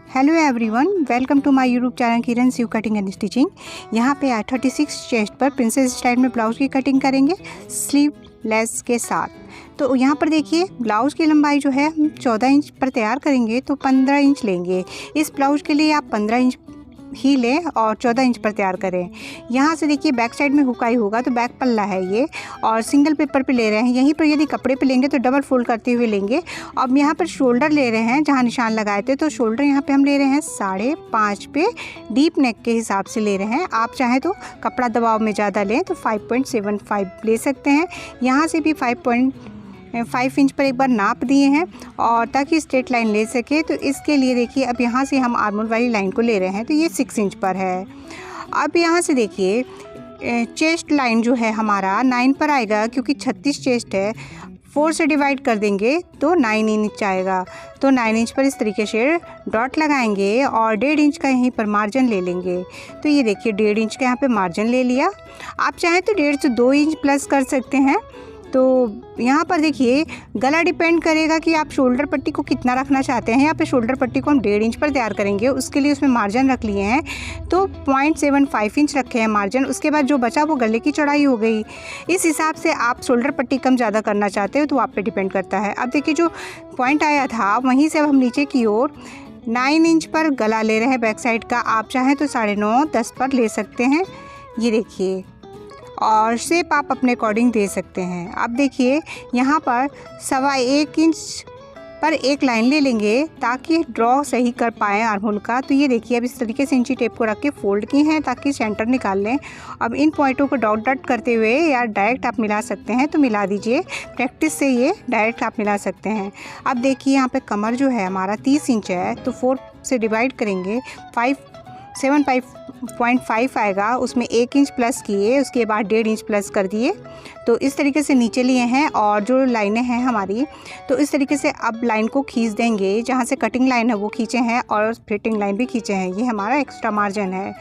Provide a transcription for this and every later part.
Hello everyone, welcome to my YouTube channel Kiran you cutting and stitching. यहाँ पे 36 chest पर princess style में blouse की कटिंग करेंगे स्लीवलेस के साथ। तो यहाँ पर देखिए, ब्लाउज़ की लंबाई जो है हम 14 इंच पर तैयार करेंगे तो 15 इंच लेंगे। इस ब्लाउज़ के लिए आप 15 इंच ही लें और 14 इंच पर तैयार करें। यहाँ से देखिए बैक साइड में हुकाई होगा तो बैक पल्ला है ये, और सिंगल पेपर पे ले रहे हैं। यहीं पर यदि कपड़े पे लेंगे तो डबल फोल्ड करते हुए लेंगे। अब यहाँ पर शोल्डर ले रहे हैं, जहाँ निशान लगाए थे तो शोल्डर यहाँ पे हम ले रहे हैं 5.5 पे, डीप नेक के हिसाब से ले रहे हैं। आप चाहें तो कपड़ा दबाव में ज़्यादा लें तो 5.75 ले सकते हैं। यहाँ से भी 5 इंच पर एक बार नाप दिए हैं और ताकि स्ट्रेट लाइन ले सके। तो इसके लिए देखिए, अब यहाँ से हम आर्मोल वाली लाइन को ले रहे हैं तो ये 6 इंच पर है। अब यहाँ से देखिए चेस्ट लाइन जो है हमारा 9 पर आएगा, क्योंकि 36 चेस्ट है। 4 से डिवाइड कर देंगे तो 9 इंच आएगा। तो 9 इंच पर इस तरीके से डॉट लगाएंगे और 1.5 इंच का यहीं पर मार्जिन ले लेंगे। तो ये देखिए 1.5 इंच का यहाँ पे मार्जिन ले लिया। आप चाहें तो 1.5 से 2 इंच प्लस कर सकते हैं। तो यहाँ पर देखिए गला डिपेंड करेगा कि आप शोल्डर पट्टी को कितना रखना चाहते हैं। यहाँ पे शोल्डर पट्टी को हम 1.5 इंच पर तैयार करेंगे, उसके लिए उसमें मार्जिन रख लिए हैं तो 0.75 इंच रखे हैं मार्जिन। उसके बाद जो बचा वो गले की चौड़ाई हो गई। इस हिसाब से आप शोल्डर पट्टी कम ज़्यादा करना चाहते हो तो आप पे डिपेंड करता है। अब देखिए जो पॉइंट आया था वहीं से अब हम नीचे की ओर 9 इंच पर गला ले रहे हैं बैक साइड का। आप चाहें तो 9.5-10 पर ले सकते हैं। ये देखिए, और शेप आप अपने अकॉर्डिंग दे सकते हैं। अब देखिए यहाँ पर 1.25 इंच पर एक लाइन ले लेंगे ताकि ड्रॉ सही कर पाएँ आर्महोल का। तो ये देखिए अब इस तरीके से इंची टेप को रख के फोल्ड की हैं ताकि सेंटर निकाल लें। अब इन पॉइंटों को डॉट डॉट करते हुए या डायरेक्ट आप मिला सकते हैं तो मिला दीजिए। प्रैक्टिस से ये डायरेक्ट आप मिला सकते हैं। अब देखिए यहाँ पे कमर जो है हमारा 30 इंच है तो 4 से डिवाइड करेंगे 7.5 आएगा। उसमें 1 इंच प्लस किए, उसके बाद 1.5 इंच प्लस कर दिए। तो इस तरीके से नीचे लिए हैं और जो लाइनें हैं हमारी, तो इस तरीके से अब लाइन को खींच देंगे। जहाँ से कटिंग लाइन है वो खींचे हैं और फिटिंग लाइन भी खींचे हैं। ये हमारा एक्स्ट्रा मार्जिन है।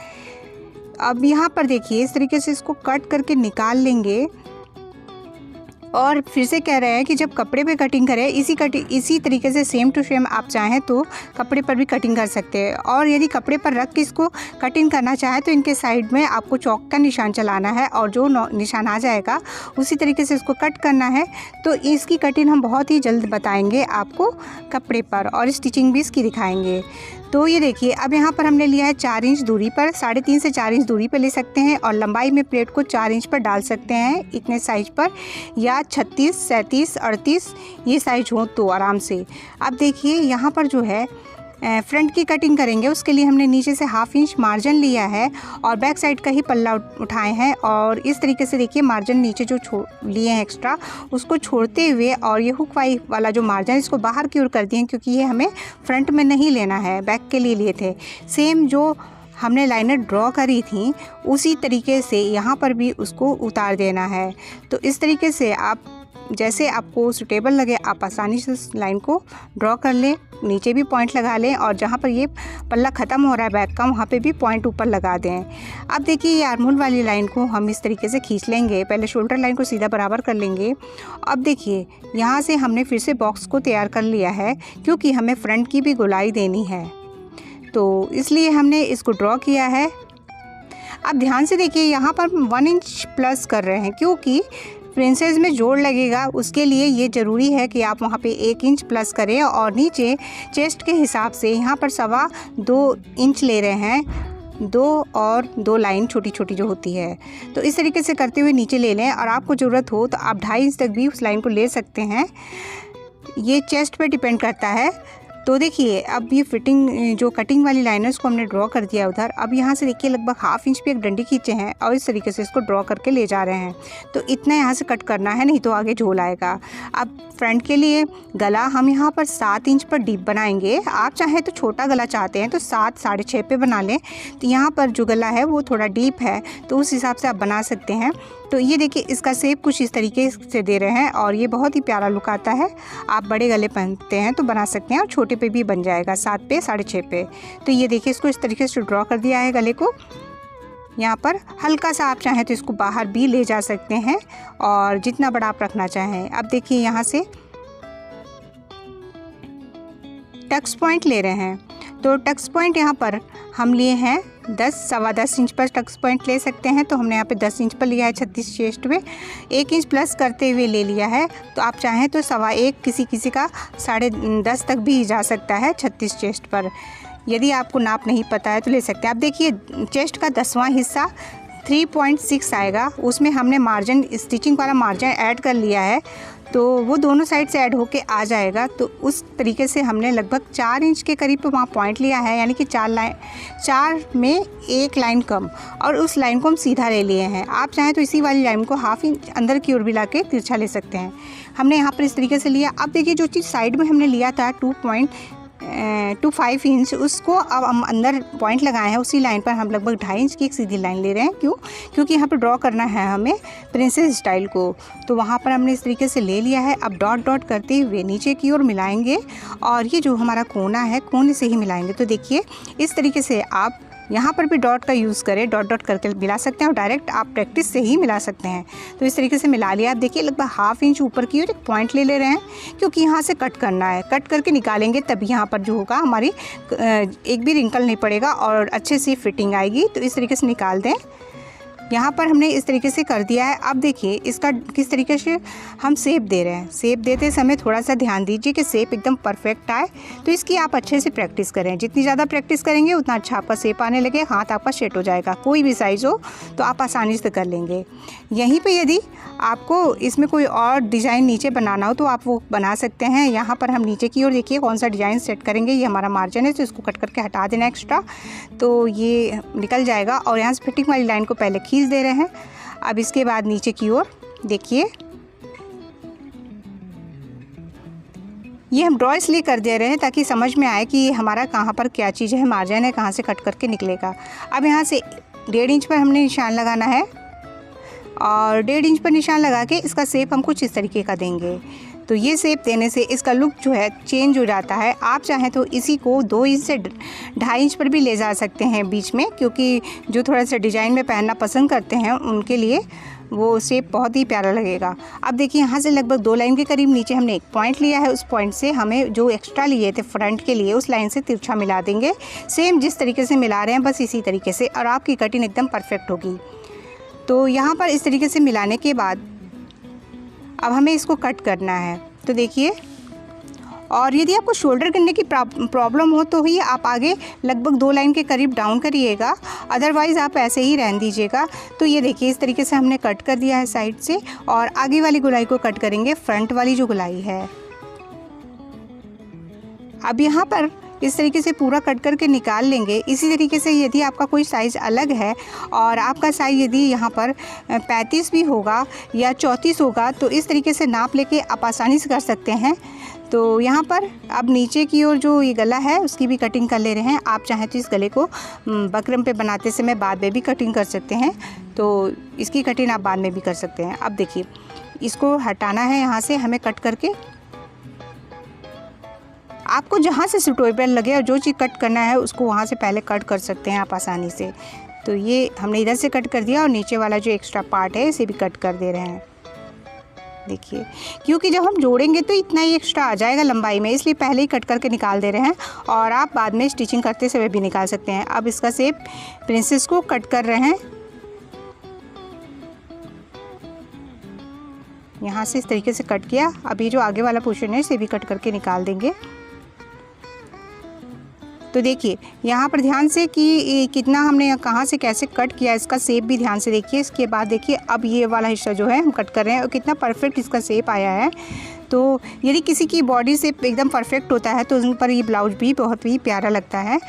अब यहाँ पर देखिए इस तरीके से इसको कट करके निकाल लेंगे। और फिर से कह रहे हैं कि जब कपड़े पे कटिंग करें इसी तरीके से सेम टू सेम आप चाहें तो कपड़े पर भी कटिंग कर सकते हैं। और यदि कपड़े पर रख के इसको कटिंग करना चाहें तो इनके साइड में आपको चौक का निशान चलाना है और जो निशान आ जाएगा उसी तरीके से इसको कट करना है। तो इसकी कटिंग हम बहुत ही जल्द बताएंगे आपको कपड़े पर, और स्टिचिंग भी इसकी दिखाएंगे। तो ये देखिए अब यहाँ पर हमने लिया है 4 इंच दूरी पर, 3.5 से 4 इंच दूरी पर ले सकते हैं। और लंबाई में प्लेट को 4 इंच पर डाल सकते हैं इतने साइज पर, या 36, 37, 38 ये साइज हो तो आराम से। अब देखिए यहाँ पर जो है फ्रंट की कटिंग करेंगे, उसके लिए हमने नीचे से 1/2 इंच मार्जिन लिया है और बैक साइड का ही पल्ला उठाए हैं। और इस तरीके से देखिए मार्जिन नीचे जो लिए हैं एक्स्ट्रा उसको छोड़ते हुए, और ये हुक वाई वाला जो मार्जिन इसको बाहर की ओर कर दिए क्योंकि ये हमें फ्रंट में नहीं लेना है, बैक के लिए थे। सेम जो हमने लाइनें ड्रॉ करी थी उसी तरीके से यहाँ पर भी उसको उतार देना है। तो इस तरीके से आप जैसे आपको सूटेबल लगे आप आसानी से लाइन को ड्रॉ कर लें, नीचे भी पॉइंट लगा लें और जहाँ पर ये पल्ला ख़त्म हो रहा है बैक का वहाँ पे भी पॉइंट ऊपर लगा दें। अब देखिए ये आर्महोल वाली लाइन को हम इस तरीके से खींच लेंगे। पहले शोल्डर लाइन को सीधा बराबर कर लेंगे। अब देखिए यहाँ से हमने फिर से बॉक्स को तैयार कर लिया है क्योंकि हमें फ्रंट की भी गोलाई देनी है, तो इसलिए हमने इसको ड्रॉ किया है। अब ध्यान से देखिए यहाँ पर 1 इंच प्लस कर रहे हैं क्योंकि प्रिंसेस में जोड़ लगेगा, उसके लिए ये ज़रूरी है कि आप वहाँ पे 1 इंच प्लस करें। और नीचे चेस्ट के हिसाब से यहाँ पर 2.25 इंच ले रहे हैं, 2 और 2 लाइन छोटी छोटी जो होती है। तो इस तरीके से करते हुए नीचे ले लें और आपको ज़रूरत हो तो आप 2.5 इंच तक भी उस लाइन को ले सकते हैं। ये चेस्ट पे डिपेंड करता है। तो देखिए अब ये फिटिंग जो कटिंग वाली लाइन है उसको हमने ड्रॉ कर दिया उधर। अब यहाँ से देखिए लगभग 1/2 इंच पे एक डंडी खींचे हैं और इस तरीके से इसको ड्रॉ करके ले जा रहे हैं। तो इतना यहाँ से कट करना है, नहीं तो आगे झोल आएगा। अब फ्रंट के लिए गला हम यहाँ पर 7 इंच पर डीप बनाएंगे। आप चाहें तो छोटा गला चाहते हैं तो 7, 6.5 पे बना लें। तो यहाँ पर जो गला है वो थोड़ा डीप है तो उस हिसाब से आप बना सकते हैं। तो ये देखिए इसका शेप कुछ इस तरीके से दे रहे हैं और ये बहुत ही प्यारा लुक आता है। आप बड़े गले पहनते हैं तो बना सकते हैं और छोटे पे भी बन जाएगा, 7 पे 6.5 पे। तो ये देखिए इसको इस तरीके से ड्रॉ कर दिया है गले को। यहाँ पर हल्का सा आप चाहें तो इसको बाहर भी ले जा सकते हैं और जितना बड़ा आप रखना चाहें। अब देखिए यहाँ से टक्स पॉइंट ले रहे हैं तो टक्स पॉइंट यहाँ पर हम लिए हैं 10 सवा 10 इंच पर टक्स पॉइंट ले सकते हैं। तो हमने यहाँ पे 10 इंच पर लिया है 36 चेस्ट में, 1 इंच प्लस करते हुए ले लिया है। तो आप चाहें तो सवा 1, किसी का 10.5 तक भी जा सकता है 36 चेस्ट पर। यदि आपको नाप नहीं पता है तो ले सकते हैं। आप देखिए चेस्ट का 10वां हिस्सा 3.6 आएगा, उसमें हमने मार्जिन, स्टिचिंग वाला मार्जिन ऐड कर लिया है, तो वो दोनों साइड से ऐड होके आ जाएगा। तो उस तरीके से हमने लगभग 4 इंच के करीब वहाँ पॉइंट लिया है, यानी कि 4 में 1 लाइन कम, और उस लाइन को हम सीधा ले लिए हैं। आप चाहें तो इसी वाली लाइन को हाफ इंच अंदर की ओर भी ला के तिरछा ले सकते हैं। हमने यहाँ पर इस तरीके से लिया। अब देखिए जो चीज़ साइड में हमने लिया था 2.25 इंच, उसको अब हम अंदर पॉइंट लगाए हैं, उसी लाइन पर हम लगभग 2.5 इंच की एक सीधी लाइन ले रहे हैं। क्यों? क्योंकि यहाँ पर ड्रॉ करना है हमें प्रिंसेस स्टाइल को, तो वहाँ पर हमने इस तरीके से ले लिया है। अब डॉट डॉट करते हुए नीचे की ओर मिलाएंगे, और ये जो हमारा कोना है कोने से ही मिलाएंगे। तो देखिए इस तरीके से आप यहाँ पर भी डॉट का यूज़ करें, डॉट डॉट करके मिला सकते हैं, और डायरेक्ट आप प्रैक्टिस से ही मिला सकते हैं। तो इस तरीके से मिला लिया। आप देखिए लगभग हाफ इंच ऊपर की ओर एक पॉइंट ले रहे हैं, क्योंकि यहाँ से कट करना है। कट करके निकालेंगे तभी यहाँ पर जो होगा हमारी एक भी रिंकल नहीं पड़ेगा और अच्छे से फिटिंग आएगी। तो इस तरीके से निकाल दें। यहाँ पर हमने इस तरीके से कर दिया है। अब देखिए इसका किस तरीके से हम शेप दे रहे हैं। शेप देते समय थोड़ा सा ध्यान दीजिए कि शेप एकदम परफेक्ट आए, तो इसकी आप अच्छे से प्रैक्टिस करें। जितनी ज़्यादा प्रैक्टिस करेंगे उतना अच्छा आपका शेप आने लगे, हाथ आपका सेट हो जाएगा। कोई भी साइज़ हो तो आप आसानी से कर लेंगे। यहीं पर यदि आपको इसमें कोई और डिज़ाइन नीचे बनाना हो तो आप वो बना सकते हैं। यहाँ पर हम नीचे की ओर देखिए कौन सा डिज़ाइन सेट करेंगे। ये हमारा मार्जिन है, तो इसको कट करके हटा देना एक्स्ट्रा, तो ये निकल जाएगा। और यहाँ से फिटिंग वाली लाइन को पहले खींच दे रहे हैं। अब इसके बाद नीचे की ओर देखिए, ये हम ड्रॉ इसलिए कर दे रहे हैं ताकि समझ में आए कि हमारा कहाँ पर क्या चीज़ है, मार्जिन है, कहाँ से कट करके निकलेगा। अब यहाँ से 1.5 इंच पर हमने निशान लगाना है, और 1.5 इंच पर निशान लगा के इसका शेप हम कुछ इस तरीके का देंगे। तो ये शेप देने से इसका लुक जो है चेंज हो जाता है। आप चाहें तो इसी को 2 इंच से 2.5 इंच पर भी ले जा सकते हैं बीच में, क्योंकि जो थोड़ा सा डिज़ाइन में पहनना पसंद करते हैं उनके लिए वो शेप बहुत ही प्यारा लगेगा। अब देखिए यहाँ से लगभग 2 लाइन के करीब नीचे हमने एक पॉइंट लिया है। उस पॉइंट से हमें जो एक्स्ट्रा लिए थे फ्रंट के लिए, उस लाइन से तिरछा मिला देंगे। सेम जिस तरीके से मिला रहे हैं बस इसी तरीके से, और आपकी कटिंग एकदम परफेक्ट होगी। तो यहाँ पर इस तरीके से मिलाने के बाद अब हमें इसको कट करना है। तो देखिए, और यदि आपको शोल्डर करने की प्रॉब्लम हो तो ही आप आगे लगभग 2 लाइन के करीब डाउन करिएगा, अदरवाइज़ आप ऐसे ही रहने दीजिएगा। तो ये देखिए इस तरीके से हमने कट कर दिया है साइड से, और आगे वाली गुलाई को कट करेंगे, फ्रंट वाली जो गुलाई है। अब यहाँ पर इस तरीके से पूरा कट करके निकाल लेंगे। इसी तरीके से यदि आपका कोई साइज़ अलग है और आपका साइज़ यदि यहाँ पर 35 भी होगा या 34 होगा, तो इस तरीके से नाप लेके आप आसानी से कर सकते हैं। तो यहाँ पर अब नीचे की ओर जो ये गला है उसकी भी कटिंग कर ले रहे हैं। आप चाहें तो इस गले को बकरम पे बनाते समय बाद में भी कटिंग कर सकते हैं, तो इसकी कटिंग आप बाद में भी कर सकते हैं। अब देखिए इसको हटाना है यहाँ से हमें कट करके। आपको जहाँ से सूटेबल लगे और जो चीज़ कट करना है उसको वहाँ से पहले कट कर सकते हैं आप आसानी से। तो ये हमने इधर से कट कर दिया, और नीचे वाला जो एक्स्ट्रा पार्ट है इसे भी कट कर दे रहे हैं। देखिए, क्योंकि जब हम जोड़ेंगे तो इतना ही एक्स्ट्रा आ जाएगा लंबाई में, इसलिए पहले ही कट करके निकाल दे रहे हैं, और आप बाद में स्टिचिंग करते समय भी निकाल सकते हैं। अब इसका शेप प्रिंसेस को कट कर रहे हैं। यहाँ से इस तरीके से कट किया। अब ये जो आगे वाला पोर्शन है इसे भी कट करके निकाल देंगे। तो देखिए यहाँ पर ध्यान से कि कितना हमने कहाँ से कैसे कट किया, इसका शेप भी ध्यान से देखिए। इसके बाद देखिए अब ये वाला हिस्सा जो है हम कट कर रहे हैं और कितना परफेक्ट इसका शेप आया है। तो यदि किसी की बॉडी शेप एकदम परफेक्ट होता है तो उन पर ये ब्लाउज भी बहुत ही प्यारा लगता है।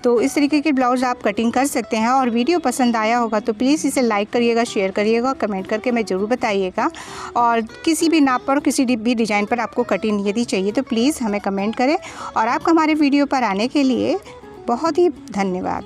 तो इस तरीके के ब्लाउज़ आप कटिंग कर सकते हैं। और वीडियो पसंद आया होगा तो प्लीज़ इसे लाइक करिएगा, शेयर करिएगा, कमेंट करके मैं ज़रूर बताइएगा। और किसी भी नाप पर, किसी भी डिज़ाइन पर आपको कटिंग यदि चाहिए तो प्लीज़ हमें कमेंट करें। और आपका हमारे वीडियो पर आने के लिए बहुत ही धन्यवाद।